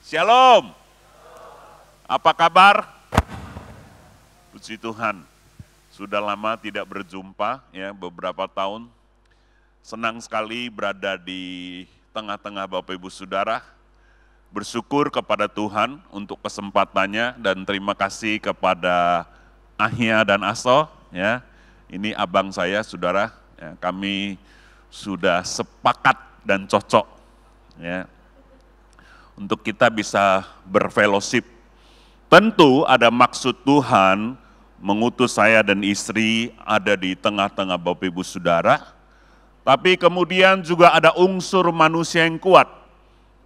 Shalom. Apa kabar? Puji Tuhan. Sudah lama tidak berjumpa ya, beberapa tahun. Senang sekali berada di tengah-tengah Bapak Ibu Saudara. Bersyukur kepada Tuhan untuk kesempatannya dan terima kasih kepada Ahya dan Aso ya. Ini abang saya, Saudara. Ya, kami sudah sepakat dan cocok ya untuk kita bisa berfellowship. Tentu ada maksud Tuhan mengutus saya dan istri ada di tengah-tengah Bapak Ibu Saudara, tapi kemudian juga ada unsur manusia yang kuat.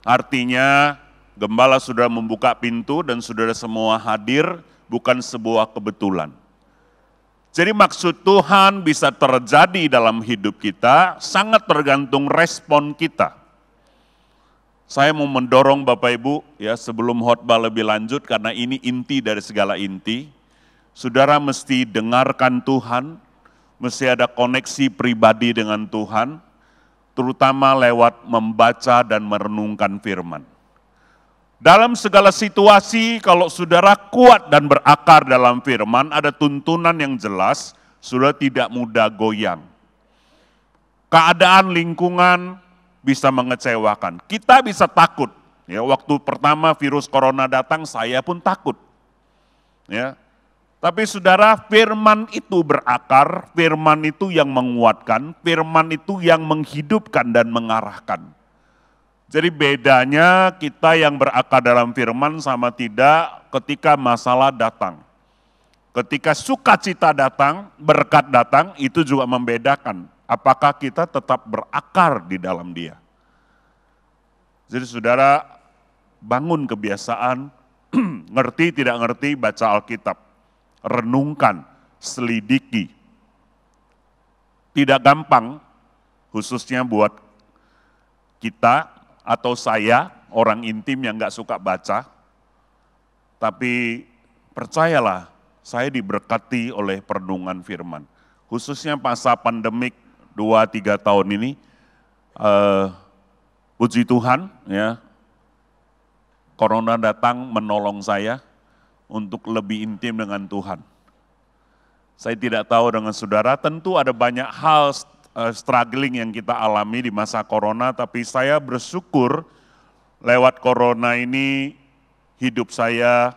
Artinya gembala sudah membuka pintu dan saudara semua hadir bukan sebuah kebetulan. Jadi maksud Tuhan bisa terjadi dalam hidup kita sangat tergantung respon kita. Saya mau mendorong Bapak Ibu ya sebelum khotbah lebih lanjut karena ini inti dari segala inti. Saudara mesti dengarkan Tuhan, mesti ada koneksi pribadi dengan Tuhan, terutama lewat membaca dan merenungkan firman. Dalam segala situasi kalau saudara kuat dan berakar dalam firman, ada tuntunan yang jelas, saudara tidak mudah goyang. Keadaan lingkungan bisa mengecewakan. Kita bisa takut. Ya, waktu pertama virus corona datang, saya pun takut. Ya. Tapi saudara, firman itu berakar, firman itu yang menguatkan, firman itu yang menghidupkan dan mengarahkan. Jadi bedanya kita yang berakar dalam firman sama tidak ketika masalah datang. Ketika sukacita datang, berkat datang, itu juga membedakan. Apakah kita tetap berakar di dalam dia. Jadi saudara bangun kebiasaan, ngerti tidak ngerti baca Alkitab. Renungkan, selidiki. Tidak gampang, khususnya buat kita atau saya, orang intim yang gak suka baca. Tapi percayalah, saya diberkati oleh perenungan firman. Khususnya masa pandemik 2-3 tahun ini, puji Tuhan ya, corona datang menolong saya untuk lebih intim dengan Tuhan. Saya tidak tahu dengan saudara, tentu ada banyak hal struggling yang kita alami di masa corona, tapi saya bersyukur lewat corona ini hidup saya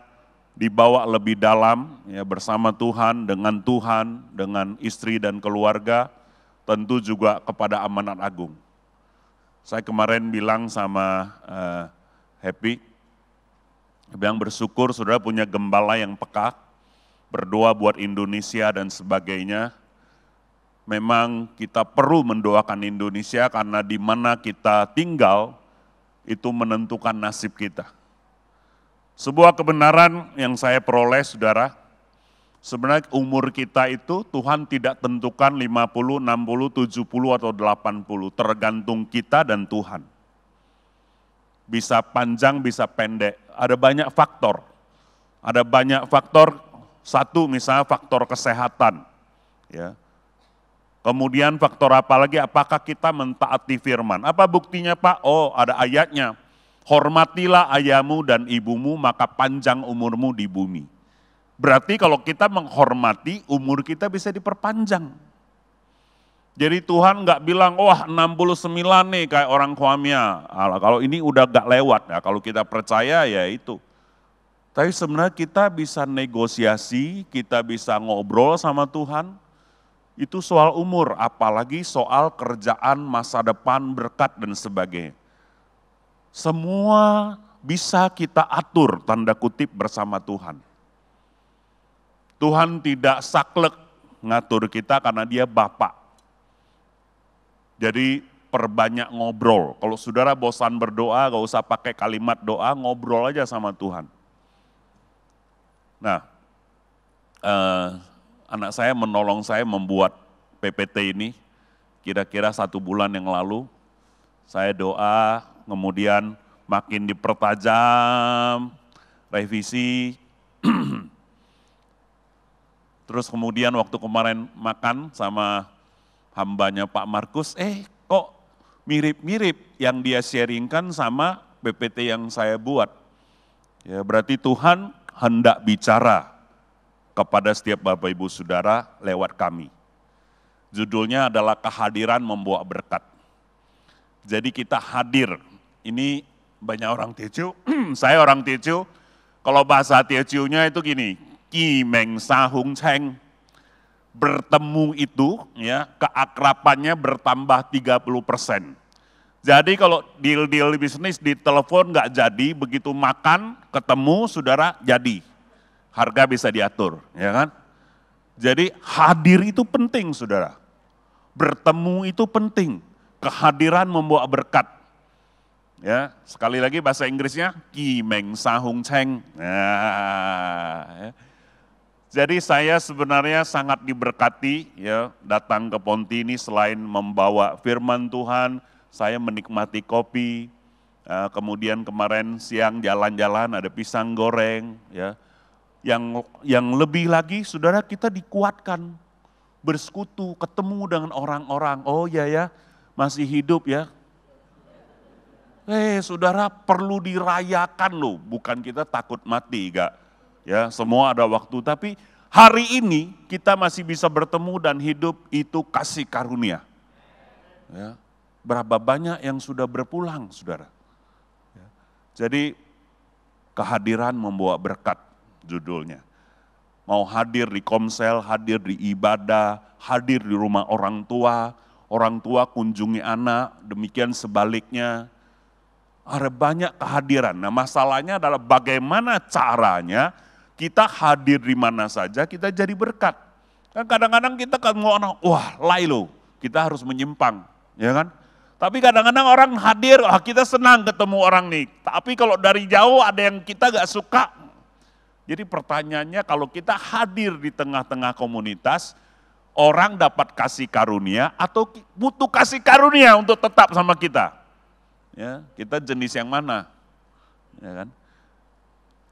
dibawa lebih dalam ya bersama Tuhan, dengan istri dan keluarga, tentu juga kepada amanat agung. Saya kemarin bilang sama Happy, bilang bersyukur saudara punya gembala yang peka, berdoa buat Indonesia dan sebagainya. Memang kita perlu mendoakan Indonesia karena di mana kita tinggal itu menentukan nasib kita. Sebuah kebenaran yang saya peroleh saudara, sebenarnya umur kita itu Tuhan tidak tentukan 50, 60, 70 atau 80, tergantung kita dan Tuhan. Bisa panjang, bisa pendek, ada banyak faktor. Ada banyak faktor, satu misalnya faktor kesehatan. Ya. Kemudian faktor apa lagi, apakah kita mentaati firman. Apa buktinya Pak? Oh ada ayatnya, hormatilah ayahmu dan ibumu maka panjang umurmu di bumi. Berarti kalau kita menghormati, umur kita bisa diperpanjang. Jadi Tuhan nggak bilang, wah 69 nih kayak orang Kwamia. Kalau ini udah nggak lewat, ya kalau kita percaya ya itu. Tapi sebenarnya kita bisa negosiasi, kita bisa ngobrol sama Tuhan. Itu soal umur, apalagi soal kerjaan, masa depan, berkat dan sebagainya. Semua bisa kita atur, tanda kutip bersama Tuhan. Tuhan tidak saklek ngatur kita karena dia Bapa. Jadi perbanyak ngobrol. Kalau saudara bosan berdoa, gak usah pakai kalimat doa, ngobrol aja sama Tuhan. Nah, anak saya menolong saya membuat PPT ini, kira-kira 1 bulan yang lalu. Saya doa, kemudian makin dipertajam, revisi. Terus kemudian waktu kemarin makan sama hambanya Pak Markus, kok mirip-mirip yang dia sharingkan sama PPT yang saya buat. Ya, berarti Tuhan hendak bicara kepada setiap Bapak Ibu Saudara lewat kami. Judulnya adalah kehadiran membawa berkat. Jadi kita hadir, ini banyak orang Teochew, saya orang Teochew, kalau bahasa Teochew-nya itu gini, Ki Meng Sa Hung Cheng, bertemu itu ya keakrabannya bertambah 30%. Jadi kalau deal-deal bisnis di telepon nggak jadi, begitu makan, ketemu, saudara jadi. Harga bisa diatur, ya kan? Jadi hadir itu penting, saudara. Bertemu itu penting. Kehadiran membawa berkat. Ya, sekali lagi bahasa Inggrisnya, Ki Meng Sa Hung Cheng. Nah, ya. Jadi saya sebenarnya sangat diberkati ya datang ke Ponti ini selain membawa firman Tuhan, saya menikmati kopi, kemudian kemarin siang jalan-jalan ada pisang goreng, ya. Yang lebih lagi, saudara, kita dikuatkan, bersekutu, ketemu dengan orang-orang. Oh ya, masih hidup ya. Saudara, perlu dirayakan loh, bukan kita takut mati, enggak. Ya, semua ada waktu, tapi hari ini kita masih bisa bertemu dan hidup itu kasih karunia. Ya. Berapa banyak yang sudah berpulang, saudara. Ya. Jadi kehadiran membawa berkat judulnya. Mau hadir di komsel, hadir di ibadah, hadir di rumah orang tua kunjungi anak, demikian sebaliknya. Ada banyak kehadiran. Nah masalahnya adalah bagaimana caranya kita hadir di mana saja kita jadi berkat. Kan kadang-kadang kita kan ngomong, wah lailo, kita harus menyimpang, ya kan? Tapi kadang-kadang orang hadir, kita senang ketemu orang nih. Tapi kalau dari jauh ada yang kita gak suka. Jadi pertanyaannya kalau kita hadir di tengah-tengah komunitas, orang dapat kasih karunia atau butuh kasih karunia untuk tetap sama kita. Ya, kita jenis yang mana? Ya kan?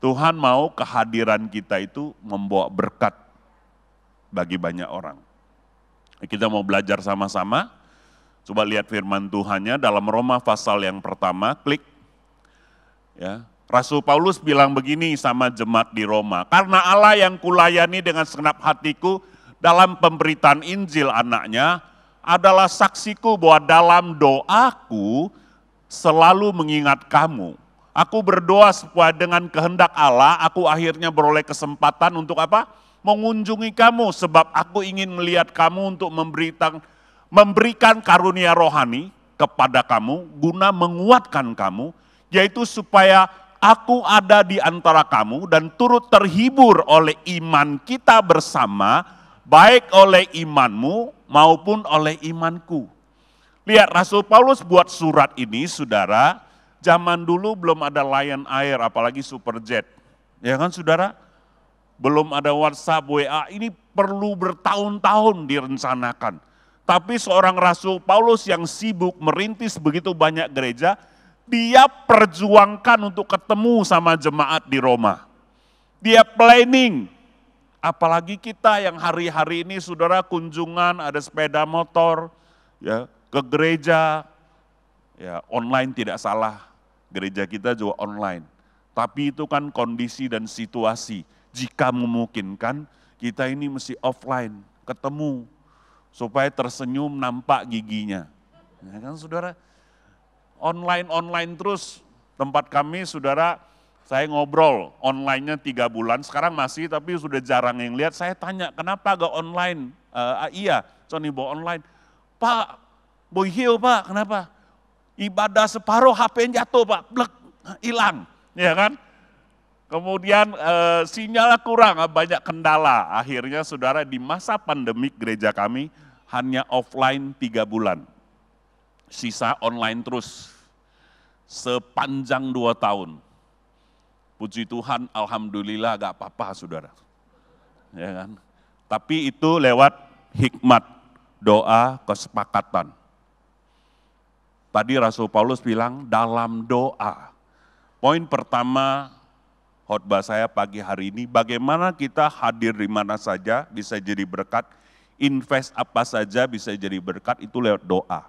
Tuhan mau kehadiran kita itu membawa berkat bagi banyak orang. Kita mau belajar sama-sama. Coba lihat firman Tuhannya dalam Roma pasal yang pertama, klik. Ya, Rasul Paulus bilang begini sama jemaat di Roma, karena Allah yang kulayani dengan segenap hatiku dalam pemberitaan Injil anaknya adalah saksiku bahwa dalam doaku selalu mengingat kamu. Aku berdoa supaya dengan kehendak Allah, aku akhirnya beroleh kesempatan untuk apa? Mengunjungi kamu, sebab aku ingin melihat kamu untuk memberikan karunia rohani kepada kamu, guna menguatkan kamu, yaitu supaya aku ada di antara kamu dan turut terhibur oleh iman kita bersama, baik oleh imanmu maupun oleh imanku. Lihat, Rasul Paulus buat surat ini, saudara, zaman dulu belum ada Lion Air, apalagi Superjet. Ya kan saudara? Belum ada WhatsApp, WA, ini perlu bertahun-tahun direncanakan. Tapi seorang Rasul Paulus yang sibuk merintis begitu banyak gereja, dia perjuangkan untuk ketemu sama jemaat di Roma. Dia planning, apalagi kita yang hari-hari ini saudara kunjungan, ada sepeda motor, ya ke gereja, ya online tidak salah. Gereja kita juga online. Tapi itu kan kondisi dan situasi. Jika memungkinkan, kita ini mesti offline, ketemu. Supaya tersenyum nampak giginya. Ya kan saudara? Online terus. Tempat kami saudara, saya ngobrol online-nya 3 bulan. Sekarang masih tapi sudah jarang yang lihat. Saya tanya, kenapa gak online? Iya, Tony bawa online. Pak, boy hill Pak, kenapa? Ibadah separuh HP-nya jatuh Pak, blek, hilang, ya kan? Kemudian sinyal kurang, banyak kendala. Akhirnya saudara di masa pandemik gereja kami hanya offline 3 bulan. Sisa online terus, sepanjang 2 tahun. Puji Tuhan, alhamdulillah gak apa-apa saudara. Ya kan? Tapi itu lewat hikmat, doa, kesepakatan. Tadi Rasul Paulus bilang dalam doa. Poin pertama khotbah saya pagi hari ini, bagaimana kita hadir di mana saja bisa jadi berkat, invest apa saja bisa jadi berkat, itu lewat doa.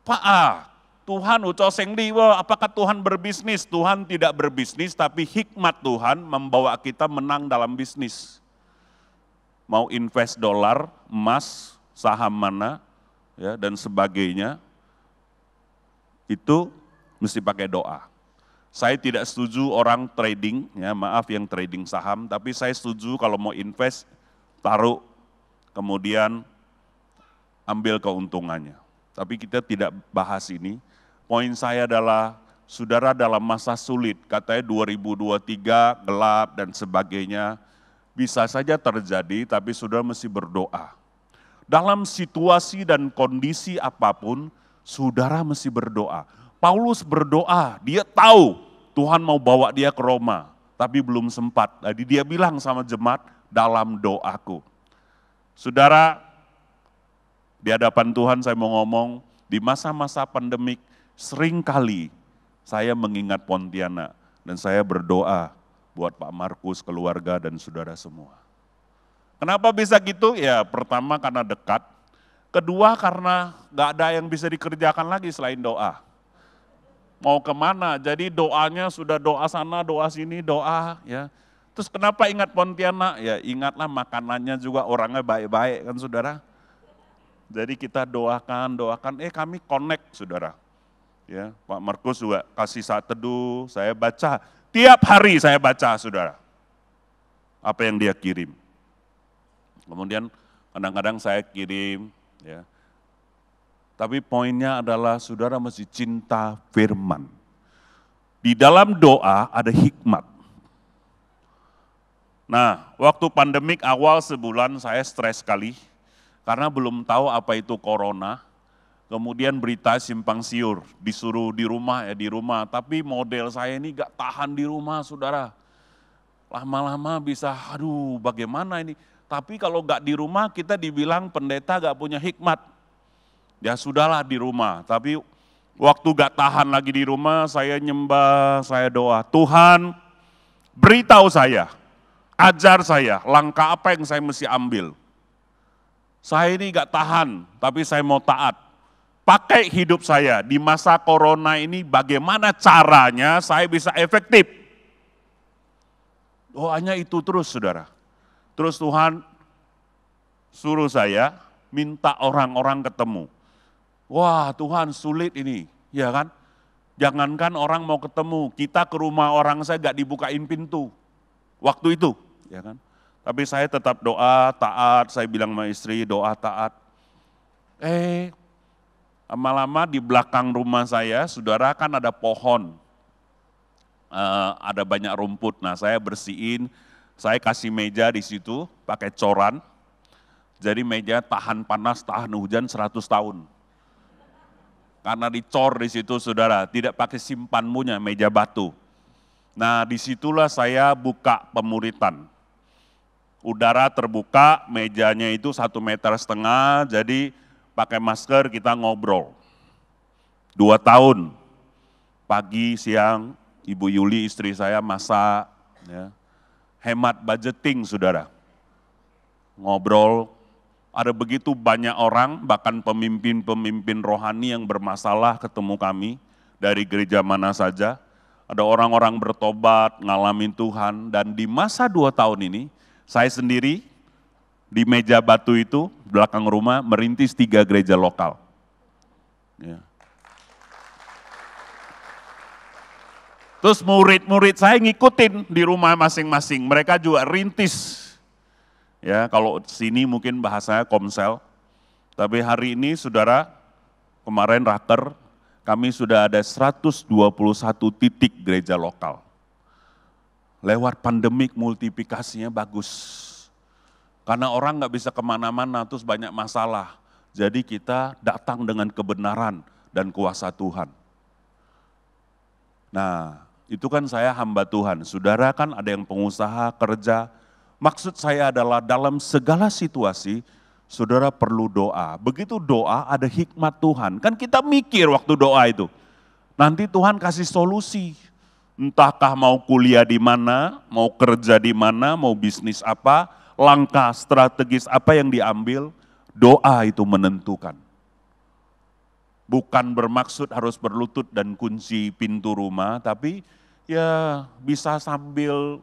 Pak, Tuhan uco sengdi, apakah Tuhan berbisnis? Tuhan tidak berbisnis, tapi hikmat Tuhan membawa kita menang dalam bisnis. Mau invest dolar, emas, saham mana, ya, dan sebagainya, itu mesti pakai doa. Saya tidak setuju orang trading, ya maaf yang trading saham, tapi saya setuju kalau mau invest, taruh, kemudian ambil keuntungannya. Tapi kita tidak bahas ini. Poin saya adalah, saudara dalam masa sulit, katanya 2023 gelap dan sebagainya, bisa saja terjadi, tapi saudara mesti berdoa. Dalam situasi dan kondisi apapun, saudara mesti berdoa. Paulus berdoa, dia tahu Tuhan mau bawa dia ke Roma, tapi belum sempat. Jadi dia bilang sama jemaat, dalam doaku. Saudara, di hadapan Tuhan saya mau ngomong, di masa-masa pandemik, seringkali saya mengingat Pontianak, dan saya berdoa buat Pak Markus, keluarga, dan saudara semua. Kenapa bisa gitu? Ya pertama karena dekat, kedua karena gak ada yang bisa dikerjakan lagi selain doa. Mau kemana, jadi doanya sudah doa sana, doa sini, doa ya. Terus kenapa ingat Pontianak? Ya ingatlah makanannya juga orangnya baik-baik kan saudara. Jadi kita doakan, kami connect saudara. Ya, Pak Markus juga kasih saat teduh, saya baca, tiap hari saya baca saudara. Apa yang dia kirim. Kemudian kadang-kadang saya kirim, ya. Tapi poinnya adalah saudara mesti cinta firman. Di dalam doa ada hikmat. Nah, waktu pandemik awal sebulan saya stres sekali karena belum tahu apa itu corona. Kemudian berita simpang siur, disuruh di rumah ya di rumah. Tapi model saya ini gak tahan di rumah saudara. Lama-lama bisa, aduh bagaimana ini. Tapi kalau gak di rumah kita dibilang pendeta gak punya hikmat. Ya sudahlah di rumah, tapi waktu gak tahan lagi di rumah, saya nyembah, saya doa. Tuhan, beritahu saya, ajar saya, langkah apa yang saya mesti ambil. Saya ini gak tahan, tapi saya mau taat. Pakai hidup saya di masa corona ini, bagaimana caranya saya bisa efektif. Doanya itu terus saudara. Terus Tuhan suruh saya minta orang-orang ketemu. Wah Tuhan sulit ini, ya kan? Jangankan orang mau ketemu, kita ke rumah orang saya gak dibukain pintu. Waktu itu, ya kan? Tapi saya tetap doa, taat, saya bilang sama istri doa, taat. Lama-lama di belakang rumah saya, saudara kan ada pohon. Ada banyak rumput, nah saya bersihin, saya kasih meja di situ, pakai coran. Jadi meja tahan panas, tahan hujan 100 tahun. Karena dicor di situ saudara, tidak pakai simpan punya meja batu. Nah disitulah saya buka pemuritan. Udara terbuka, mejanya itu 1,5 meter, jadi pakai masker kita ngobrol. 2 tahun, pagi, siang, Ibu Yuli istri saya masak, ya. Hemat budgeting saudara. Ngobrol, ada begitu banyak orang, bahkan pemimpin-pemimpin rohani yang bermasalah ketemu kami, dari gereja mana saja. Ada orang-orang bertobat, ngalamin Tuhan, dan di masa 2 tahun ini, saya sendiri di meja batu itu, belakang rumah, merintis 3 gereja lokal. Ya. Terus murid-murid saya ngikutin di rumah masing-masing, mereka juga rintis. Ya, kalau sini mungkin bahasanya komsel, tapi hari ini saudara, kemarin raker, kami sudah ada 121 titik gereja lokal. Lewat pandemik multiplikasinya bagus. Karena orang nggak bisa kemana-mana, terus banyak masalah. Jadi kita datang dengan kebenaran dan kuasa Tuhan. Nah, itu kan saya hamba Tuhan. Saudara kan ada yang pengusaha, kerja. Maksud saya adalah dalam segala situasi, saudara perlu doa. Begitu doa ada hikmat Tuhan. Kan kita mikir waktu doa itu. Nanti Tuhan kasih solusi. Entahkah mau kuliah di mana, mau kerja di mana, mau bisnis apa, langkah strategis apa yang diambil, doa itu menentukan. bukan bermaksud harus berlutut dan kunci pintu rumah, tapi ya bisa sambil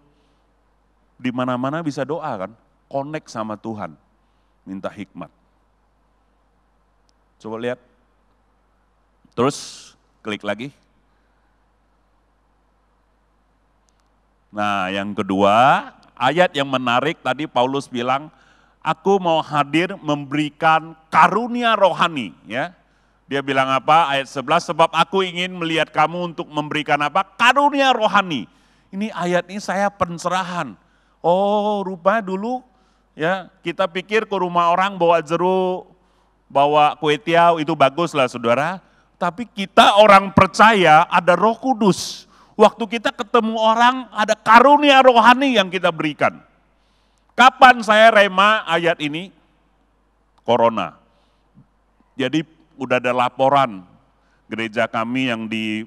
di mana-mana bisa doa kan, connect sama Tuhan, minta hikmat. Coba lihat, terus klik lagi. Nah yang kedua, ayat yang menarik tadi Paulus bilang, aku mau hadir memberikan karunia rohani. Ya, dia bilang apa? Ayat 11, sebab aku ingin melihat kamu untuk memberikan apa? Karunia rohani. Ini ayat ini saya pencerahan. Oh rupanya dulu ya kita pikir ke rumah orang bawa jeruk, bawa kue tiaw itu bagus lah saudara. Tapi kita orang percaya ada Roh Kudus. Waktu kita ketemu orang ada karunia rohani yang kita berikan. Kapan saya rema ayat ini? Corona. Jadi udah ada laporan gereja kami yang di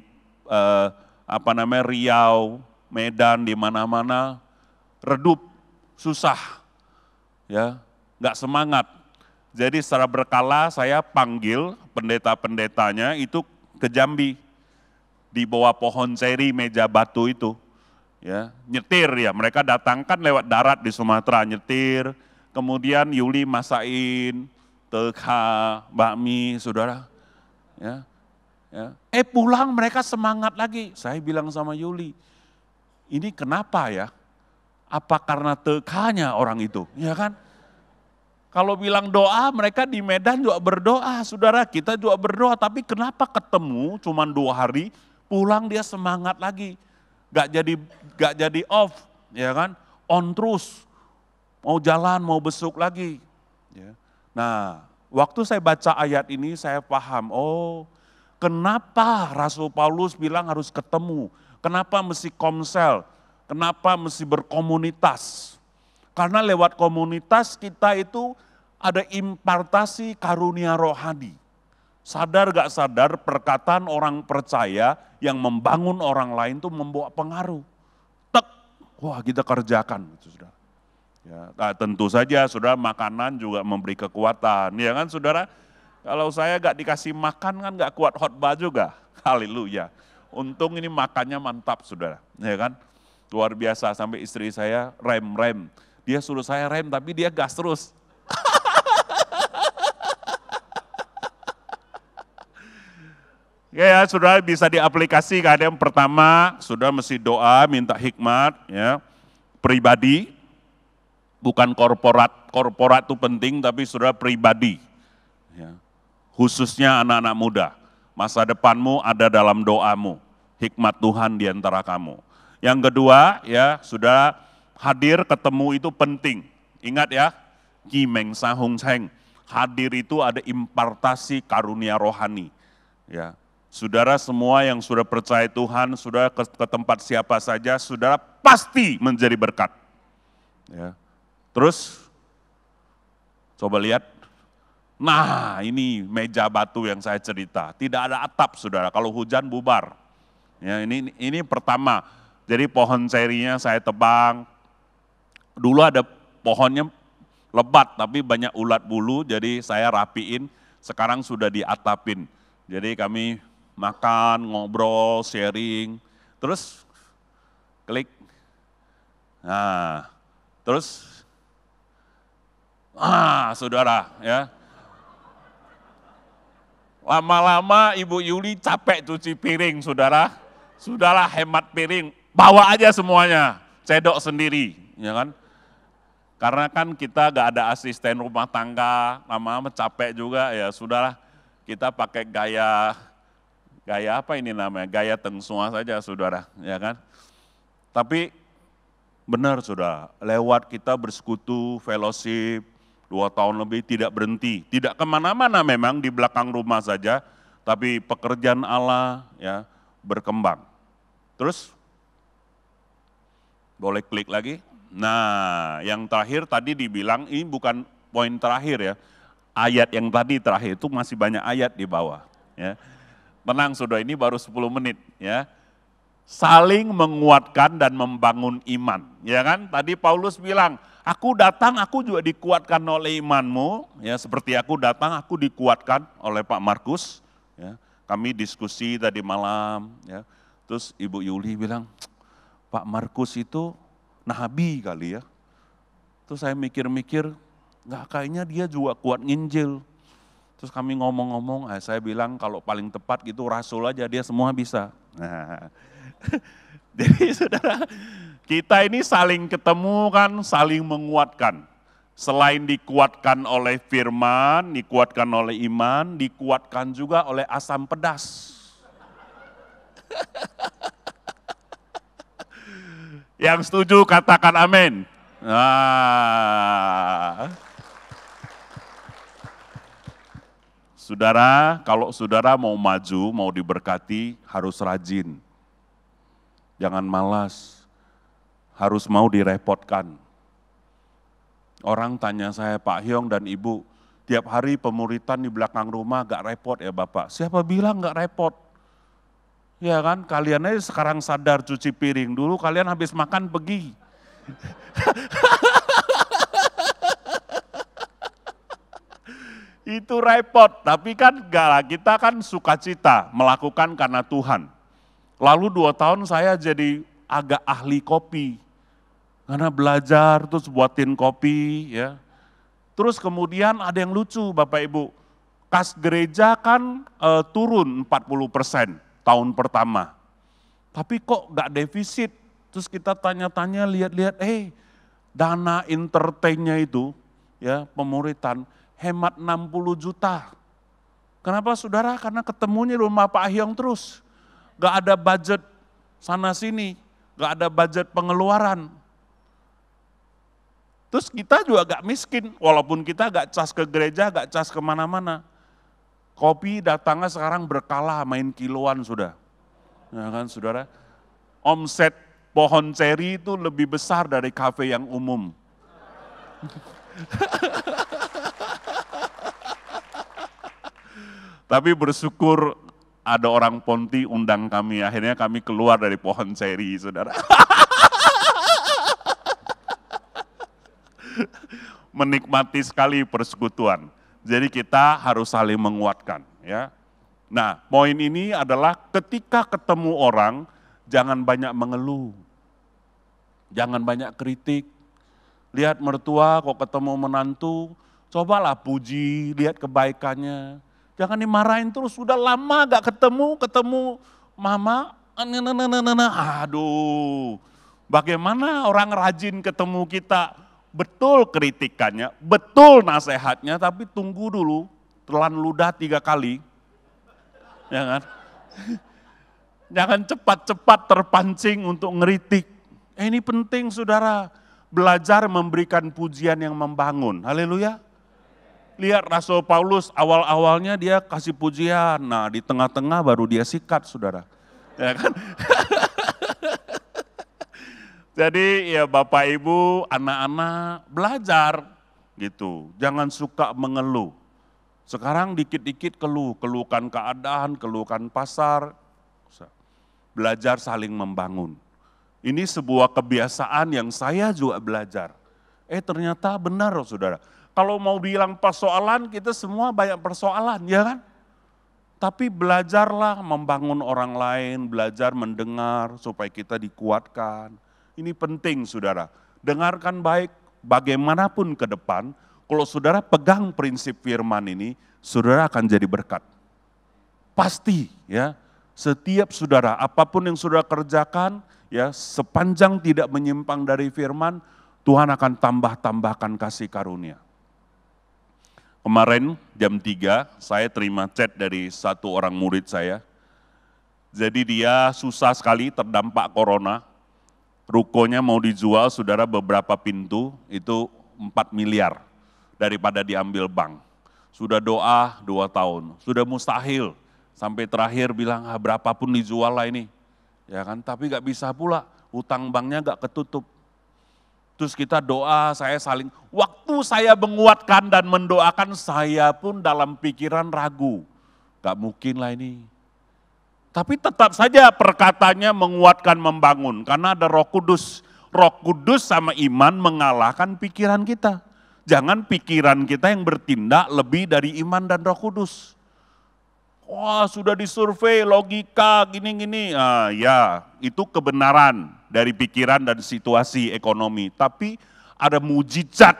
Riau, Medan, di mana-mana redup, susah, ya, nggak semangat. Jadi secara berkala saya panggil pendeta-pendetanya itu ke Jambi, di bawah pohon ceri meja batu itu, ya nyetir ya, mereka datangkan lewat darat di Sumatera nyetir, kemudian Yuli masain, teka, bakmi, saudara, ya. Pulang mereka semangat lagi. Saya bilang sama Yuli, ini kenapa ya? Apa karena tekanya orang itu, ya kan? Kalau bilang doa, mereka di Medan juga berdoa, saudara, kita juga berdoa, tapi kenapa ketemu cuma 2 hari, pulang dia semangat lagi, gak jadi off, ya kan? On terus, mau jalan, mau besuk lagi. Ya. Nah, waktu saya baca ayat ini saya paham, oh kenapa Rasul Paulus bilang harus ketemu, kenapa mesti komsel, kenapa mesti berkomunitas. Karena lewat komunitas kita itu ada impartasi karunia rohani. Sadar gak sadar perkataan orang percaya yang membangun orang lain itu membawa pengaruh. Tek, wah kita kerjakan. Saudara. Ya, nah, tentu saja saudara makanan juga memberi kekuatan. Ya kan saudara, kalau saya gak dikasih makan kan gak kuat khotbah juga. Haleluya. Untung ini makannya mantap saudara. Ya kan, luar biasa sampai istri saya rem. Dia suruh saya rem tapi dia gas terus. Ya, saudara bisa diaplikasikan. Yang pertama, saudara mesti doa, minta hikmat, ya, pribadi, bukan korporat. Korporat itu penting, tapi saudara pribadi, ya. Khususnya anak-anak muda. Masa depanmu ada dalam doamu, hikmat Tuhan di antara kamu. Yang kedua, ya, saudara hadir ketemu itu penting. Ingat ya, Kimeng Sahung Seng, hadir itu ada impartasi karunia rohani, ya. Saudara semua yang sudah percaya Tuhan, saudara ke tempat siapa saja, saudara pasti menjadi berkat. Ya. Terus, coba lihat, nah ini meja batu yang saya cerita, tidak ada atap saudara, kalau hujan bubar. Ya, ini pertama, jadi pohon cerinya saya tebang, dulu ada pohonnya lebat tapi banyak ulat bulu, jadi saya rapiin, sekarang sudah diatapin. Jadi kami makan, ngobrol, sharing, terus klik. Nah, terus, saudara ya. Lama-lama Ibu Yuli capek cuci piring, saudara. Sudahlah hemat piring, bawa aja semuanya, cedok sendiri, ya kan. Karena kan kita gak ada asisten rumah tangga, lama-lama capek juga, ya sudahlah kita pakai gaya apa ini namanya, gaya tengsua saja saudara, ya kan. Tapi benar saudara, lewat kita bersekutu, fellowship, 2 tahun lebih tidak berhenti, tidak kemana-mana memang di belakang rumah saja, tapi pekerjaan Allah ya berkembang. Terus, boleh klik lagi. Nah yang terakhir tadi dibilang, ini bukan poin terakhir ya, ayat yang tadi terakhir itu masih banyak ayat di bawah. Ya. Tenang saudara, ini baru 10 menit ya. Saling menguatkan dan membangun iman. Ya kan, tadi Paulus bilang, aku datang, aku juga dikuatkan oleh imanmu. Ya, seperti aku datang, aku dikuatkan oleh Pak Markus. Ya. Kami diskusi tadi malam, ya. Terus Ibu Yuli bilang, Pak Markus itu nabi kali ya. Terus saya mikir-mikir, nggak kayaknya dia juga kuat nginjil. Terus kami ngomong-ngomong, saya bilang kalau paling tepat gitu rasul aja, dia semua bisa. Nah, jadi saudara, kita ini saling ketemu kan, saling menguatkan. Selain dikuatkan oleh firman, dikuatkan oleh iman, dikuatkan juga oleh asam pedas. Yang setuju katakan amin. Nah. Saudara, kalau saudara mau maju, mau diberkati, harus rajin. Jangan malas, harus mau direpotkan. Orang tanya saya, Pak Hyong dan Ibu, tiap hari pemuritan di belakang rumah gak repot ya Bapak? Siapa bilang gak repot? Ya kan, kalian aja sekarang sadar cuci piring, dulu kalian habis makan pergi. Itu repot, tapi kan enggak lah, kita kan sukacita melakukan karena Tuhan. Lalu 2 tahun saya jadi agak ahli kopi. Karena belajar, terus buatin kopi ya. Terus kemudian ada yang lucu Bapak Ibu, kas gereja kan turun 40% tahun pertama. Tapi kok gak defisit, terus kita tanya-tanya, lihat-lihat, dana entertainnya itu, ya pemuritan, hemat 60 juta. Kenapa saudara? Karena ketemunya di rumah Pak Hyong terus. Gak ada budget sana sini, gak ada budget pengeluaran. Terus kita juga gak miskin, walaupun kita gak cas ke gereja, gak cas kemana-mana. Kopi datangnya sekarang berkala, main kiloan sudah. Ya kan saudara? Omset pohon ceri itu lebih besar dari kafe yang umum. Tapi bersyukur ada orang Ponti undang kami, akhirnya kami keluar dari pohon ceri, saudara. Menikmati sekali persekutuan. Jadi kita harus saling menguatkan, ya. Nah, poin ini adalah ketika ketemu orang, jangan banyak mengeluh. Jangan banyak kritik. Lihat mertua kok ketemu menantu, cobalah puji, lihat kebaikannya. Jangan dimarahin terus, sudah lama gak ketemu mama, aduh. Bagaimana orang rajin ketemu kita, betul kritikannya, betul nasihatnya, tapi tunggu dulu, telan ludah 3 kali. Ya kan? Jangan cepat-cepat terpancing untuk ngeritik. Ini penting saudara, belajar memberikan pujian yang membangun. Haleluya. Lihat Rasul Paulus awal-awalnya dia kasih pujian, nah di tengah-tengah baru dia sikat saudara. Ya kan? Jadi ya Bapak Ibu, anak-anak belajar gitu, jangan suka mengeluh. Sekarang dikit-dikit keluhkan keadaan, keluhkan pasar, belajar saling membangun. Ini sebuah kebiasaan yang saya juga belajar. Ternyata benar saudara. Kalau mau bilang persoalan, kita semua banyak persoalan, ya kan? Tapi belajarlah membangun orang lain, belajar mendengar supaya kita dikuatkan. Ini penting saudara, dengarkan baik bagaimanapun ke depan, kalau saudara pegang prinsip firman ini, saudara akan jadi berkat. Pasti ya, setiap saudara, apapun yang saudara kerjakan, ya sepanjang tidak menyimpang dari firman, Tuhan akan tambahkan kasih karunia. Kemarin jam 3 saya terima chat dari satu orang murid saya. Jadi dia susah sekali terdampak corona. Rukonya mau dijual saudara beberapa pintu itu 4 miliar daripada diambil bank. Sudah doa 2 tahun, sudah mustahil. Sampai terakhir bilang berapapun dijual lah ini. Ya kan, tapi gak bisa pula, utang banknya gak ketutup. Terus kita doa, saya saling, waktu saya menguatkan dan mendoakan, saya pun dalam pikiran ragu. Gak mungkin lah ini. Tapi tetap saja perkataannya menguatkan, membangun. Karena ada Roh Kudus. Roh Kudus sama iman mengalahkan pikiran kita. Jangan pikiran kita yang bertindak lebih dari iman dan Roh Kudus. wah sudah disurvei logika gini-gini. Ah, ya, itu kebenaran dari pikiran dan situasi ekonomi. Tapi ada mujizat,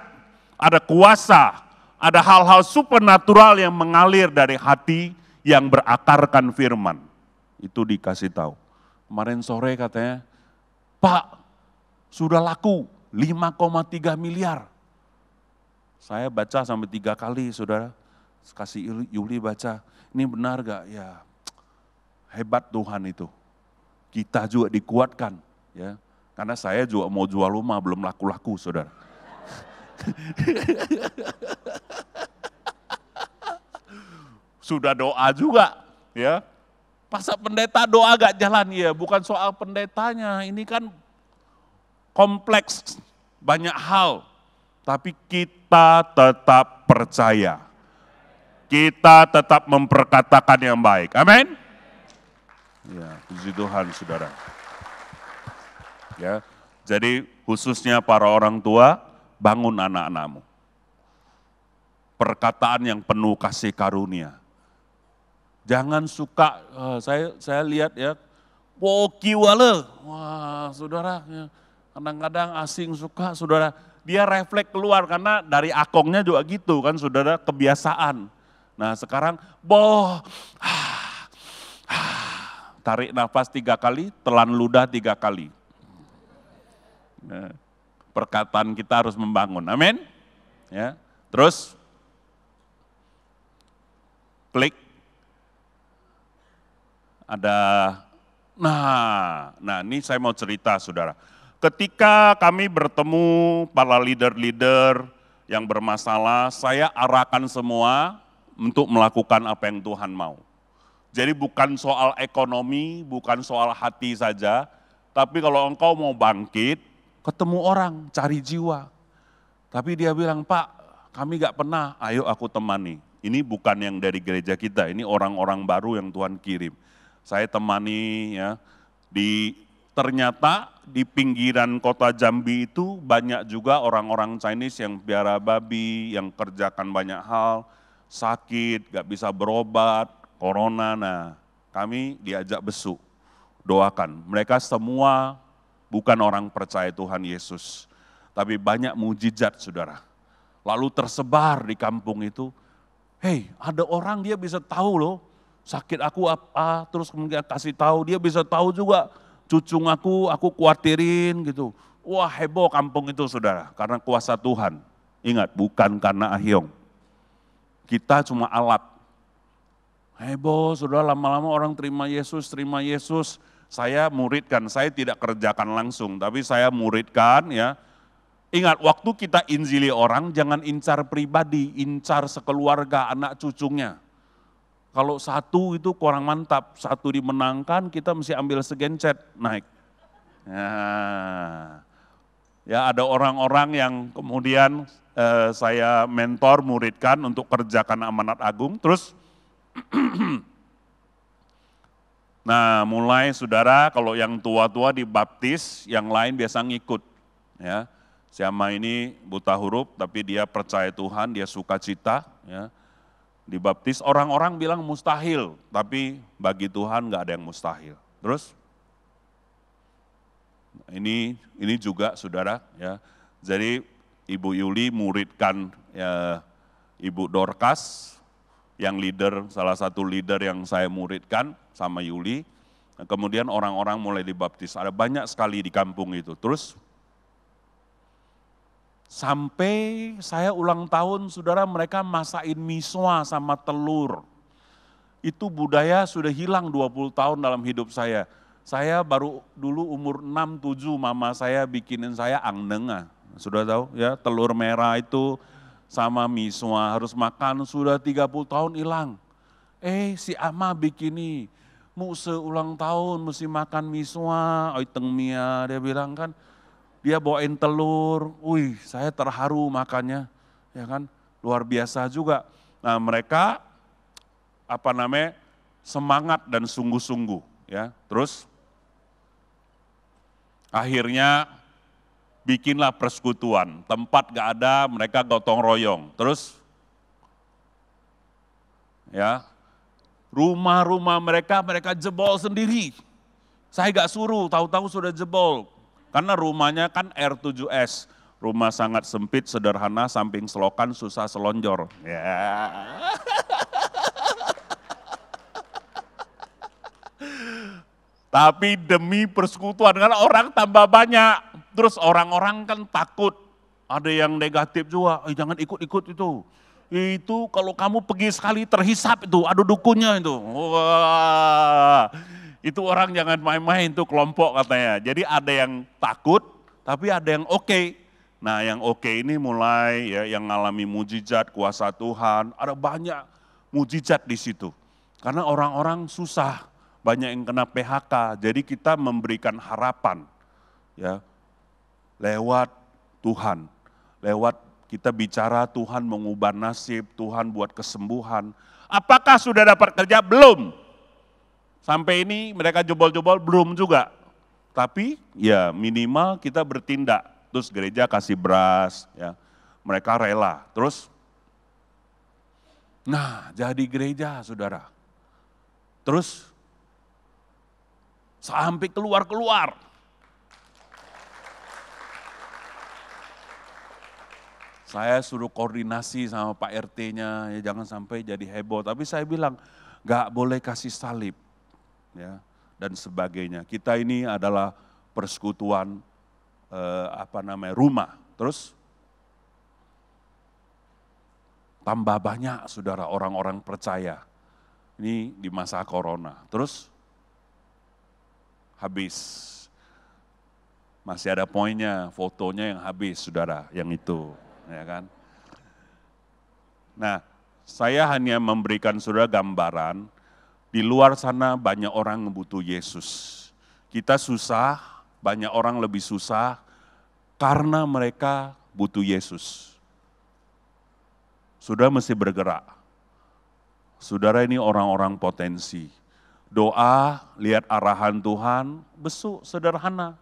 ada kuasa, ada hal-hal supernatural yang mengalir dari hati yang berakarkan firman. Itu dikasih tahu. Kemarin sore katanya, Pak, sudah laku 5,3 miliar. Saya baca sampai 3 kali, saudara. Kasih Yuli baca, ini benar gak? Ya, hebat Tuhan itu. Kita juga dikuatkan, ya. Karena saya juga mau jual rumah, belum laku-laku, saudara. Sudah doa juga, ya. Masa pendeta doa gak jalan? Ya, bukan soal pendetanya, ini kan kompleks, banyak hal. Tapi kita tetap percaya. Kita tetap memperkatakan yang baik. Amin. Ya, puji Tuhan saudara. Ya, jadi khususnya para orang tua, bangun anak-anakmu. Perkataan yang penuh kasih karunia. Jangan suka, saya lihat ya, woki wale. Wah saudara, ya, kadang-kadang asing suka saudara. Dia refleks keluar karena dari akongnya juga gitu kan saudara, kebiasaan. Nah sekarang, tarik nafas 3 kali, telan ludah 3 kali. Nah, perkataan kita harus membangun, amin. Ya, terus klik. Ada, nah ini saya mau cerita saudara. Ketika kami bertemu para leader-leader yang bermasalah, saya arahkan semua untuk melakukan apa yang Tuhan mau. Jadi bukan soal ekonomi, bukan soal hati saja, tapi kalau engkau mau bangkit, ketemu orang, cari jiwa. Tapi dia bilang, Pak, kami gak pernah, ayo aku temani. Ini bukan yang dari gereja kita, ini orang-orang baru yang Tuhan kirim. Saya temani ya, ternyata di pinggiran kota Jambi itu banyak juga orang-orang Chinese yang piara babi, yang kerjakan banyak hal, sakit, gak bisa berobat, corona. Nah, kami diajak besuk, doakan. Mereka semua bukan orang percaya Tuhan Yesus, tapi banyak mujizat saudara. Lalu tersebar di kampung itu, hey ada orang dia bisa tahu loh, sakit aku apa, terus kemudian kasih tahu, dia bisa tahu juga cucung aku khawatirin gitu. Wah heboh kampung itu saudara, karena kuasa Tuhan. Ingat, bukan karena Ahyong. Kita cuma alat. Heboh, saudara, lama-lama orang terima Yesus. Saya muridkan, saya tidak kerjakan langsung, tapi saya muridkan ya. Ingat, waktu kita injili orang, jangan incar pribadi, incar sekeluarga, anak cucunya. Kalau satu itu kurang mantap, satu dimenangkan, kita mesti ambil segencet, naik. Ya ada orang-orang yang kemudian saya mentor, muridkan untuk kerjakan amanat agung, terus nah mulai saudara kalau yang tua-tua dibaptis, yang lain biasa ngikut. Ya, sama ini buta huruf tapi dia percaya Tuhan, dia sukacita. Ya, dibaptis orang-orang bilang mustahil, tapi bagi Tuhan nggak ada yang mustahil. Terus ini juga saudara ya. Jadi Ibu Yuli muridkan ya, Ibu Dorcas yang leader, salah satu leader yang saya muridkan sama Yuli. Kemudian orang-orang mulai dibaptis. Ada banyak sekali di kampung itu. Terus sampai saya ulang tahun, saudara, mereka masakin miswa sama telur. Itu budaya sudah hilang 20 tahun dalam hidup saya. Saya baru dulu umur 6-7 mama saya bikinin saya angnenga. Sudah tahu ya, telur merah itu sama miswa harus makan, sudah 30 tahun hilang. Si ama bikini, mu seulang tahun mesti makan miswa, oi teng mia, dia bilang kan. Dia bawain telur, wih saya terharu makannya, ya kan, luar biasa juga. Nah mereka semangat dan sungguh-sungguh, ya. Terus akhirnya bikinlah persekutuan, tempat gak ada, mereka gotong royong. Terus ya Rumah-rumah mereka jebol sendiri. Saya gak suruh, tahu-tahu sudah jebol. Karena rumahnya kan R7S. Rumah sangat sempit, sederhana, samping selokan, susah selonjor. Ya. Tapi demi persekutuan, karena orang tambah banyak. Terus orang-orang kan takut. Ada yang negatif juga, jangan ikut-ikut itu. Itu kalau kamu pergi sekali terhisap itu, ada dukunnya itu. Wah, itu orang jangan main-main tuh kelompok katanya. Jadi ada yang takut, tapi ada yang oke. Nah yang oke ini mulai ya yang mengalami mujizat kuasa Tuhan, ada banyak mujizat di situ. Karena orang-orang susah, banyak yang kena PHK, jadi kita memberikan harapan ya lewat Tuhan, lewat kita bicara Tuhan mengubah nasib, Tuhan buat kesembuhan. Apakah sudah dapat kerja? Belum. Sampai ini mereka jebol-jebol belum juga. Tapi ya minimal kita bertindak. Terus gereja kasih beras, ya mereka rela. Terus, nah jadi gereja saudara. Terus sampai keluar-keluar. Saya suruh koordinasi sama Pak RT-nya, ya jangan sampai jadi heboh. Tapi saya bilang, gak boleh kasih salib, ya dan sebagainya. Kita ini adalah persekutuan rumah. Terus tambah banyak saudara orang-orang percaya. Ini di masa corona. Terus habis. Masih ada poinnya, fotonya yang habis saudara, yang itu. Ya kan? Nah, saya hanya memberikan saudara gambaran, di luar sana banyak orang yang butuh Yesus. Kita susah, banyak orang lebih susah, karena mereka butuh Yesus. Saudara mesti bergerak. Saudara ini orang-orang potensi. Doa, lihat arahan Tuhan, besuk sederhana.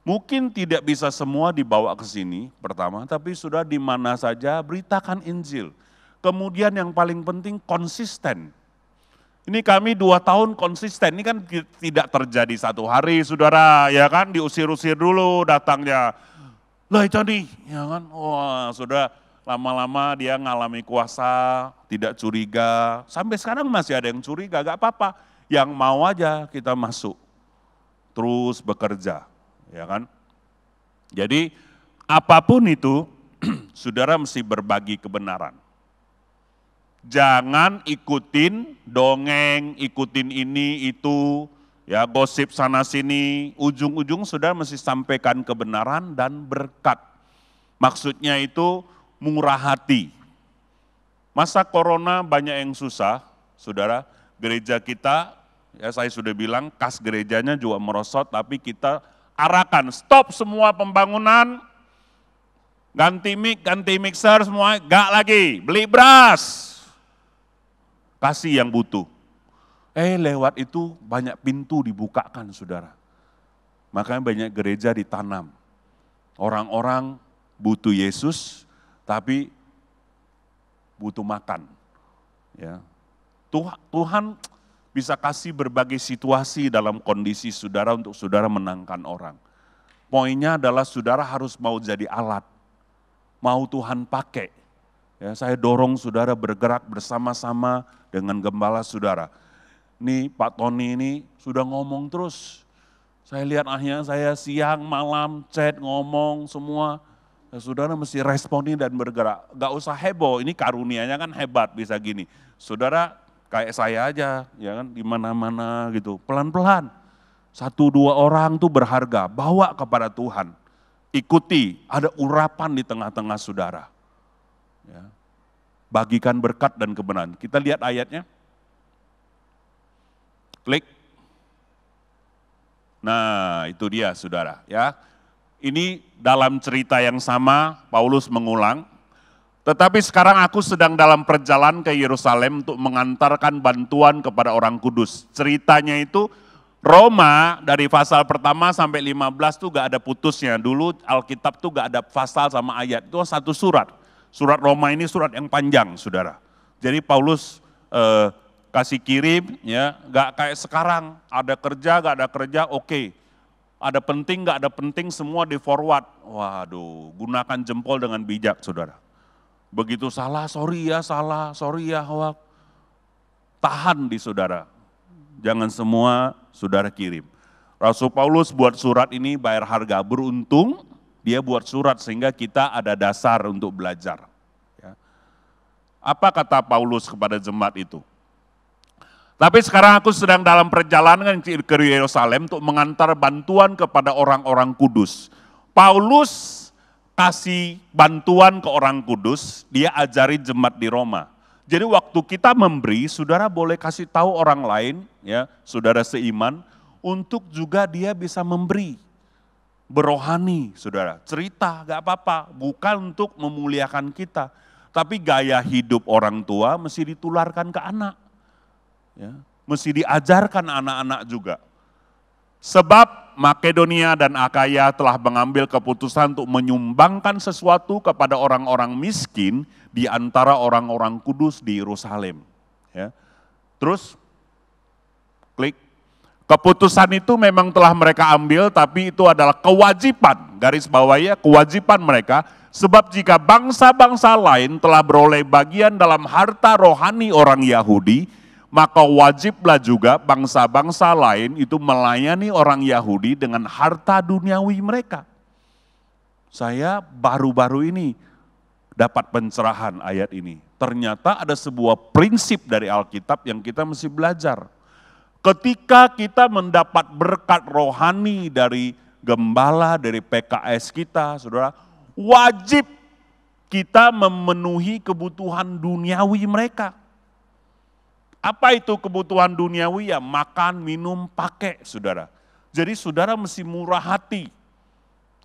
Mungkin tidak bisa semua dibawa ke sini pertama, tapi sudah di mana saja beritakan Injil. Kemudian yang paling penting konsisten. Ini kami 2 tahun konsisten, ini kan tidak terjadi satu hari saudara, ya kan diusir-usir dulu datangnya. Lah itu nih, ya kan, wah sudah lama-lama dia ngalami kuasa, tidak curiga. Sampai sekarang masih ada yang curiga, gak apa-apa. Yang mau aja kita masuk, terus bekerja. Ya kan? Jadi apapun itu, saudara mesti berbagi kebenaran. Jangan ikutin dongeng, ikutin ini, itu, ya gosip sana sini. Ujung-ujung saudara mesti sampaikan kebenaran dan berkat. Maksudnya itu murah hati. Masa corona banyak yang susah, saudara. Gereja kita, ya saya sudah bilang, kas gerejanya juga merosot, tapi kita arahkan, stop semua pembangunan, ganti mic, ganti mixer semua, gak lagi, beli beras, kasih yang butuh. Lewat itu banyak pintu dibukakan saudara. Makanya banyak gereja ditanam. Orang-orang butuh Yesus, tapi butuh makan. Ya. Tuhan bisa kasih berbagai situasi dalam kondisi saudara untuk saudara menangkan orang. Poinnya adalah saudara harus mau jadi alat, mau Tuhan pakai. Ya, saya dorong saudara bergerak bersama-sama dengan gembala saudara. Ini Pak Tony ini sudah ngomong terus. Saya lihat akhirnya saya siang, malam, chat, ngomong semua. Ya, saudara mesti responi dan bergerak. Gak usah heboh, ini karunianya kan hebat bisa gini. Saudara kayak saya aja, ya kan, di mana-mana gitu, pelan-pelan. 1-2 orang tuh berharga, bawa kepada Tuhan. Ikuti, ada urapan di tengah-tengah saudara. Ya. Bagikan berkat dan kebenaran. Kita lihat ayatnya. Klik. Nah, itu dia saudara, ya. Ini dalam cerita yang sama, Paulus mengulang. Tetapi sekarang aku sedang dalam perjalanan ke Yerusalem untuk mengantarkan bantuan kepada orang kudus. Ceritanya itu Roma dari pasal pertama sampai 15 tuh gak ada putusnya. Dulu Alkitab tuh gak ada pasal sama ayat, itu satu surat. Surat Roma ini surat yang panjang saudara. Jadi Paulus kasih kirim, ya, nggak kayak sekarang, ada kerja, nggak ada kerja, oke. Ada penting, nggak ada penting, semua di forward. Waduh, gunakan jempol dengan bijak, saudara. Begitu salah, sorry ya, hoak. Tahan di saudara. Jangan semua saudara kirim. Rasul Paulus buat surat ini bayar harga, beruntung dia buat surat sehingga kita ada dasar untuk belajar. Ya. Apa kata Paulus kepada jemaat itu? Tapi sekarang aku sedang dalam perjalanan ke Yerusalem untuk mengantar bantuan kepada orang-orang kudus. Paulus kasih bantuan ke orang kudus, dia ajari jemaat di Roma. Jadi waktu kita memberi, saudara boleh kasih tahu orang lain, ya, saudara seiman, untuk juga dia bisa memberi. Berohani, saudara. Cerita, gak apa-apa, bukan untuk memuliakan kita. Tapi gaya hidup orang tua mesti ditularkan ke anak. Ya, mesti diajarkan anak-anak juga. Sebab Makedonia dan Akaya telah mengambil keputusan untuk menyumbangkan sesuatu kepada orang-orang miskin di antara orang-orang kudus di Yerusalem. Ya. Terus, klik. Keputusan itu memang telah mereka ambil, tapi itu adalah kewajiban, garis bawahnya kewajiban mereka. Sebab jika bangsa-bangsa lain telah beroleh bagian dalam harta rohani orang Yahudi, maka wajiblah juga bangsa-bangsa lain itu melayani orang Yahudi dengan harta duniawi mereka. Saya baru-baru ini dapat pencerahan ayat ini. Ternyata ada sebuah prinsip dari Alkitab yang kita mesti belajar. Ketika kita mendapat berkat rohani dari gembala, dari PKS kita, saudara, wajib kita memenuhi kebutuhan duniawi mereka. Apa itu kebutuhan duniawi? Ya makan, minum, pakai, saudara. Jadi saudara mesti murah hati.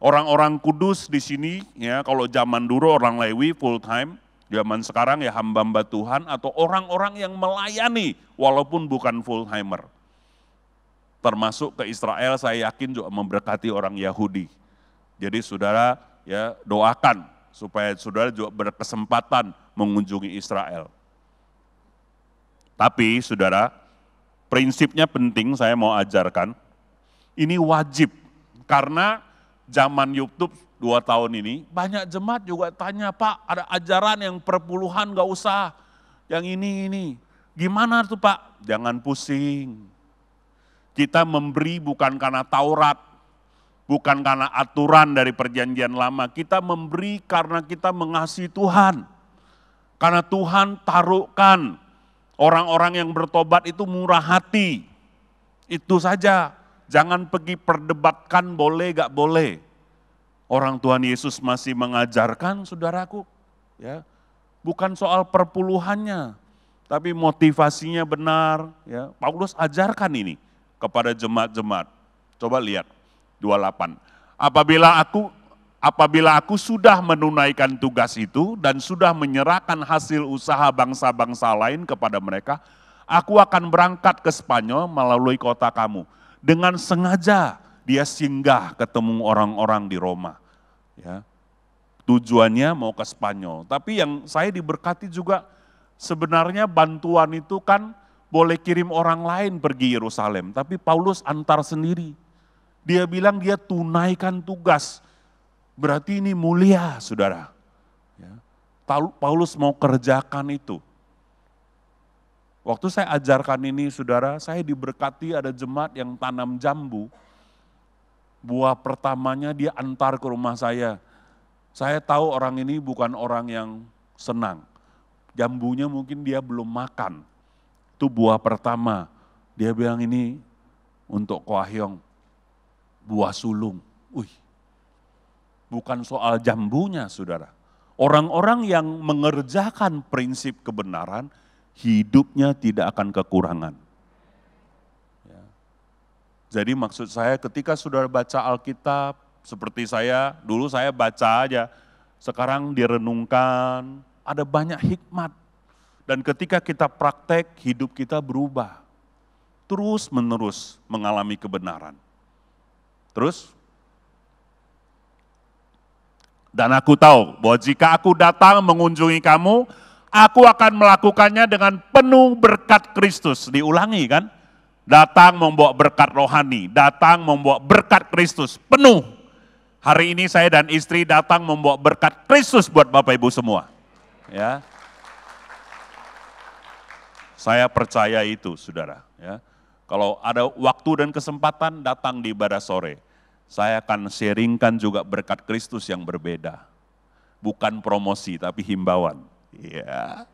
Orang-orang kudus di sini, ya kalau zaman dulu orang Lewi full time, zaman sekarang ya hamba-hamba Tuhan atau orang-orang yang melayani walaupun bukan full timer. Termasuk ke Israel saya yakin juga memberkati orang Yahudi. Jadi saudara ya doakan supaya saudara juga berkesempatan mengunjungi Israel. Tapi saudara, prinsipnya penting saya mau ajarkan, ini wajib. Karena zaman YouTube 2 tahun ini, banyak jemaat juga tanya, Pak ada ajaran yang perpuluhan gak usah, yang ini. Gimana tuh Pak? Jangan pusing. Kita memberi bukan karena Taurat, bukan karena aturan dari perjanjian lama, kita memberi karena kita mengasihi Tuhan. Karena Tuhan taruhkan orang-orang yang bertobat itu murah hati. Itu saja. Jangan pergi perdebatkan boleh gak boleh. Orang Tuhan Yesus masih mengajarkan saudaraku. Ya, bukan soal perpuluhannya. Tapi motivasinya benar. Ya, Paulus ajarkan ini kepada jemaat-jemaat. Coba lihat 28. Apabila aku sudah menunaikan tugas itu dan sudah menyerahkan hasil usaha bangsa-bangsa lain kepada mereka, aku akan berangkat ke Spanyol melalui kota kamu. Dengan sengaja dia singgah ketemu orang-orang di Roma. Ya. Tujuannya mau ke Spanyol. Tapi yang saya diberkati juga sebenarnya bantuan itu kan boleh kirim orang lain pergi Yerusalem. Tapi Paulus antar sendiri. Dia bilang dia tunaikan tugas. Berarti ini mulia, saudara. Ya. Paulus mau kerjakan itu. Waktu saya ajarkan ini, saudara, saya diberkati ada jemaat yang tanam jambu. Buah pertamanya dia antar ke rumah saya. Saya tahu orang ini bukan orang yang senang. Jambunya mungkin dia belum makan. Itu buah pertama. Dia bilang ini untuk Ko Ahyong, buah sulung. Bukan soal jambunya, saudara. Orang-orang yang mengerjakan prinsip kebenaran, hidupnya tidak akan kekurangan. Ya. Jadi maksud saya ketika saudara baca Alkitab, seperti saya, dulu saya baca aja, sekarang direnungkan, ada banyak hikmat. Dan ketika kita praktek, hidup kita berubah. Terus menerus mengalami kebenaran. Terus, dan aku tahu bahwa jika aku datang mengunjungi kamu, Aku akan melakukannya dengan penuh berkat Kristus. Diulangi kan? Datang membawa berkat rohani, datang membawa berkat Kristus penuh. Hari ini saya dan istri datang membawa berkat Kristus buat Bapak Ibu semua. Ya. Saya percaya itu, saudara. Ya. Kalau ada waktu dan kesempatan, datang di ibadah sore. Saya akan sharingkan juga berkat Kristus yang berbeda. Bukan promosi, tapi himbauan. Ya.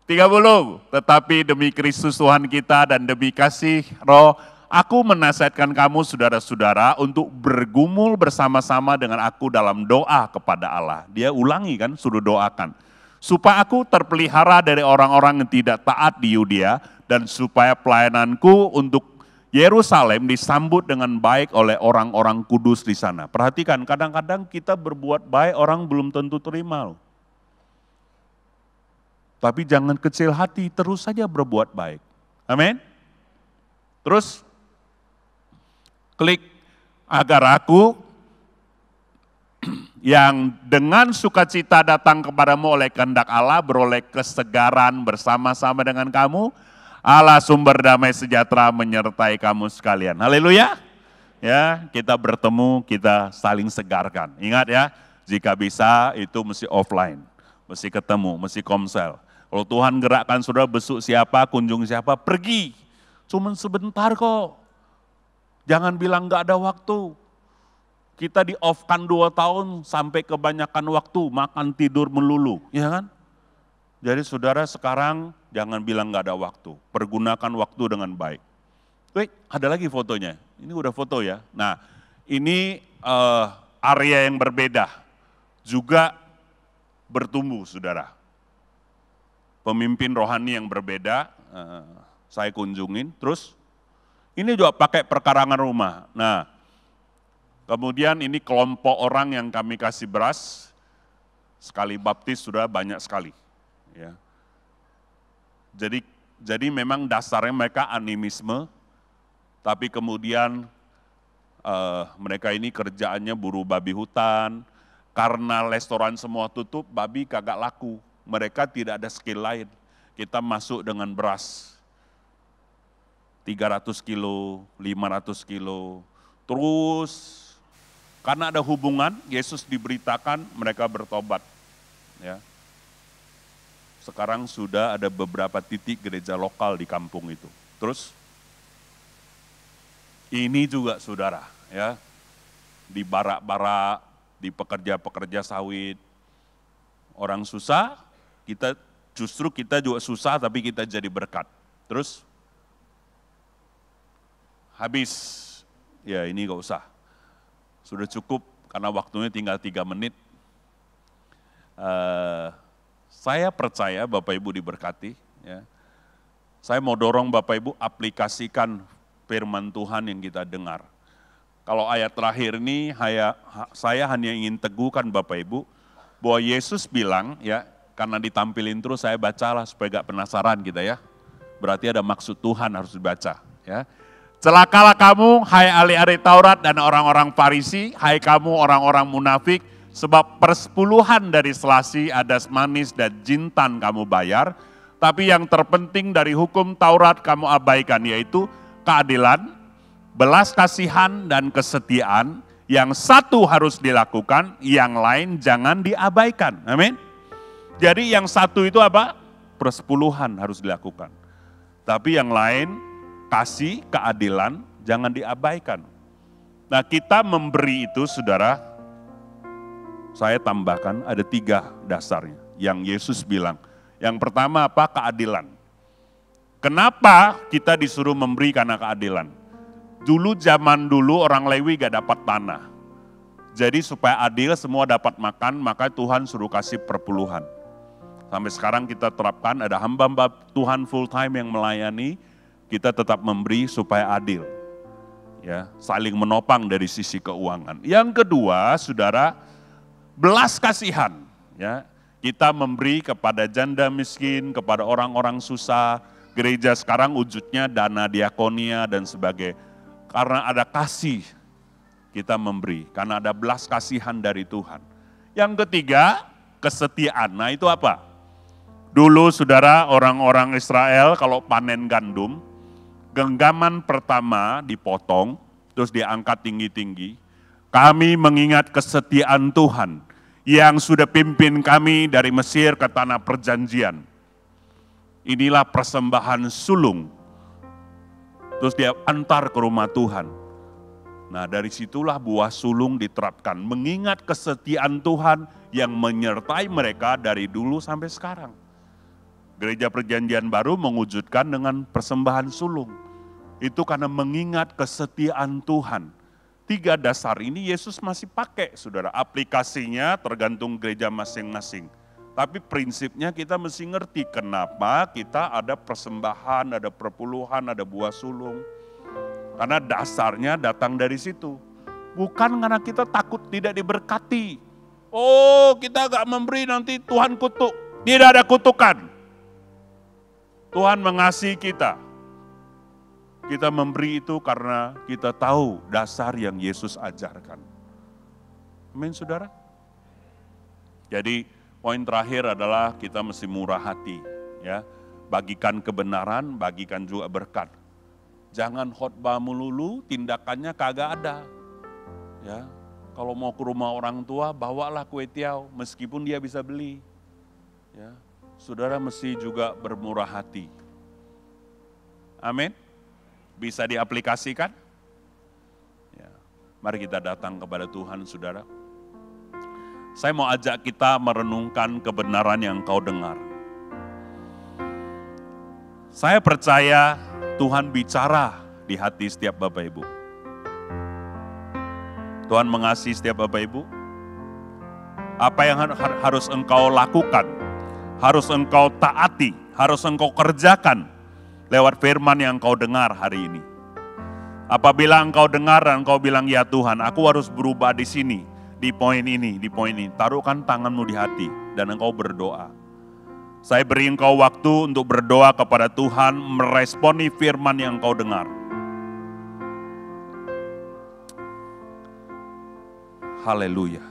30, tetapi demi Kristus Tuhan kita dan demi kasih Roh, aku menasihatkan kamu saudara-saudara untuk bergumul bersama-sama dengan aku dalam doa kepada Allah. Dia ulangi kan, suruh doakan. Supaya aku terpelihara dari orang-orang yang tidak taat di Yudea, dan supaya pelayananku untuk Yerusalem disambut dengan baik oleh orang-orang kudus di sana. Perhatikan, kadang-kadang kita berbuat baik, orang belum tentu terima. Tapi jangan kecil hati, terus saja berbuat baik. Amin. Terus, klik agar aku yang dengan sukacita datang kepadamu oleh kehendak Allah, beroleh kesegaran bersama-sama dengan kamu, Allah sumber damai sejahtera menyertai kamu sekalian. Haleluya. Ya, kita bertemu, kita saling segarkan. Ingat ya, jika bisa itu mesti offline, mesti ketemu, mesti komsel. Kalau Tuhan gerakkan saudara besuk siapa, kunjung siapa, pergi. Cuman sebentar kok. Jangan bilang gak ada waktu. Kita di off-kan 2 tahun sampai kebanyakan waktu, makan tidur melulu. Ya kan? Jadi saudara sekarang jangan bilang gak ada waktu. Pergunakan waktu dengan baik. Wait, ada lagi fotonya. Ini udah foto ya. Nah, ini area yang berbeda. Juga bertumbuh saudara. Pemimpin rohani yang berbeda, saya kunjungin. Terus, ini juga pakai perkarangan rumah. Nah, kemudian ini kelompok orang yang kami kasih beras, sekali baptis sudah banyak sekali. Ya. Jadi memang dasarnya mereka animisme, tapi kemudian mereka ini kerjaannya buru babi hutan, karena restoran semua tutup, babi kagak laku. Mereka tidak ada skill lain. Kita masuk dengan beras 300 kilo, 500 kilo. Terus karena ada hubungan, Yesus diberitakan mereka bertobat. Ya. Sekarang sudah ada beberapa titik gereja lokal di kampung itu. Terus ini juga saudara, ya, di barak-barak, di pekerja-pekerja sawit, orang susah, kita juga susah tapi kita jadi berkat. Terus habis, ya ini gak usah, sudah cukup karena waktunya tinggal 3 menit. Saya percaya Bapak Ibu diberkati. Ya. Saya mau dorong Bapak Ibu aplikasikan firman Tuhan yang kita dengar. Kalau ayat terakhir ini saya hanya ingin teguhkan Bapak Ibu bahwa Yesus bilang ya, karena ditampilin terus saya bacalah supaya gak penasaran kita ya. Berarti ada maksud Tuhan harus dibaca ya. Celakalah kamu hai ahli-ahli Taurat dan orang-orang Farisi, hai kamu orang-orang munafik, sebab persepuluhan dari selasi, adas manis dan jintan kamu bayar, tapi yang terpenting dari hukum Taurat kamu abaikan, yaitu keadilan, belas kasihan dan kesetiaan. Yang satu harus dilakukan, yang lain jangan diabaikan. Amin. Jadi yang satu itu apa? Persepuluhan harus dilakukan. Tapi yang lain, kasih, keadilan, jangan diabaikan. Nah kita memberi itu saudara, saya tambahkan ada 3 dasarnya yang Yesus bilang. Yang pertama apa? Keadilan. Kenapa kita disuruh memberi karena keadilan? Dulu zaman dulu orang Lewi gak dapat tanah. Jadi supaya adil semua dapat makan, maka Tuhan suruh kasih perpuluhan. Sampai sekarang kita terapkan ada hamba-hamba Tuhan full time yang melayani, kita tetap memberi supaya adil. Ya, saling menopang dari sisi keuangan. Yang kedua, saudara, belas kasihan. Ya, kita memberi kepada janda miskin, kepada orang-orang susah. Gereja sekarang wujudnya dana diakonia dan sebagainya. Karena ada kasih, kita memberi. Karena ada belas kasihan dari Tuhan. Yang ketiga, kesetiaan. Nah itu apa? Dulu saudara, orang-orang Israel kalau panen gandum, genggaman pertama dipotong, terus diangkat tinggi-tinggi. Kami mengingat kesetiaan Tuhan yang sudah pimpin kami dari Mesir ke tanah perjanjian. Inilah persembahan sulung. Terus dia antar ke rumah Tuhan. Nah, dari situlah buah sulung diterapkan. Mengingat kesetiaan Tuhan yang menyertai mereka dari dulu sampai sekarang. Gereja Perjanjian Baru mewujudkan dengan persembahan sulung. Itu karena mengingat kesetiaan Tuhan. 3 dasar ini Yesus masih pakai, saudara. Aplikasinya tergantung gereja masing-masing. Tapi prinsipnya kita mesti ngerti kenapa kita ada persembahan, ada perpuluhan, ada buah sulung. Karena dasarnya datang dari situ. Bukan karena kita takut tidak diberkati. Oh, kita gak memberi nanti Tuhan kutuk. Tidak ada kutukan. Tuhan mengasihi kita. Kita memberi itu karena kita tahu dasar yang Yesus ajarkan. Amin, saudara? Jadi poin terakhir adalah kita mesti murah hati. Ya, bagikan kebenaran, bagikan juga berkat. Jangan khotbah melulu, tindakannya kagak ada. Ya, kalau mau ke rumah orang tua, bawalah kue tiaw, meskipun dia bisa beli. Ya, saudara mesti juga bermurah hati. Amin. Bisa diaplikasikan? Ya. Mari kita datang kepada Tuhan, saudara. Saya mau ajak kita merenungkan kebenaran yang kau dengar. Saya percaya Tuhan bicara di hati setiap Bapak Ibu. Tuhan mengasihi setiap Bapak Ibu. Apa yang harus engkau lakukan, harus engkau taati, harus engkau kerjakan lewat firman yang engkau dengar hari ini. Apabila engkau dengar dan engkau bilang, ya Tuhan, aku harus berubah di sini, di poin ini, di poin ini. Taruhkan tanganmu di hati dan engkau berdoa. Saya beri engkau waktu untuk berdoa kepada Tuhan, meresponi firman yang engkau dengar. Haleluya.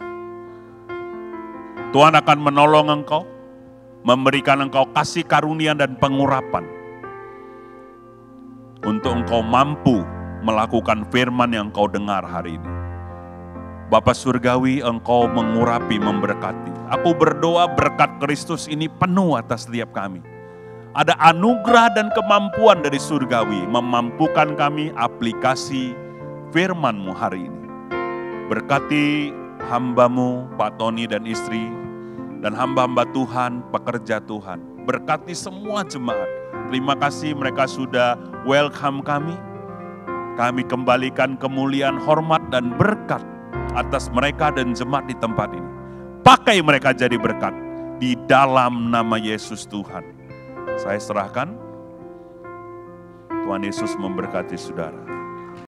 Tuhan akan menolong engkau, memberikan engkau kasih karunia dan pengurapan untuk engkau mampu melakukan firman yang engkau dengar hari ini. Bapa Surgawi, engkau mengurapi, memberkati. Aku berdoa berkat Kristus ini penuh atas setiap kami. Ada anugerah dan kemampuan dari Surgawi memampukan kami aplikasi firman-Mu hari ini. Berkati hamba-Mu, Pak Tony dan istri, dan hamba-hamba Tuhan, pekerja Tuhan. Berkati semua jemaat. Terima kasih mereka sudah welcome kami. Kami kembalikan kemuliaan, hormat, dan berkat atas mereka dan jemaat di tempat ini. Pakai mereka jadi berkat di dalam nama Yesus Tuhan. Saya serahkan. Tuhan Yesus memberkati saudara.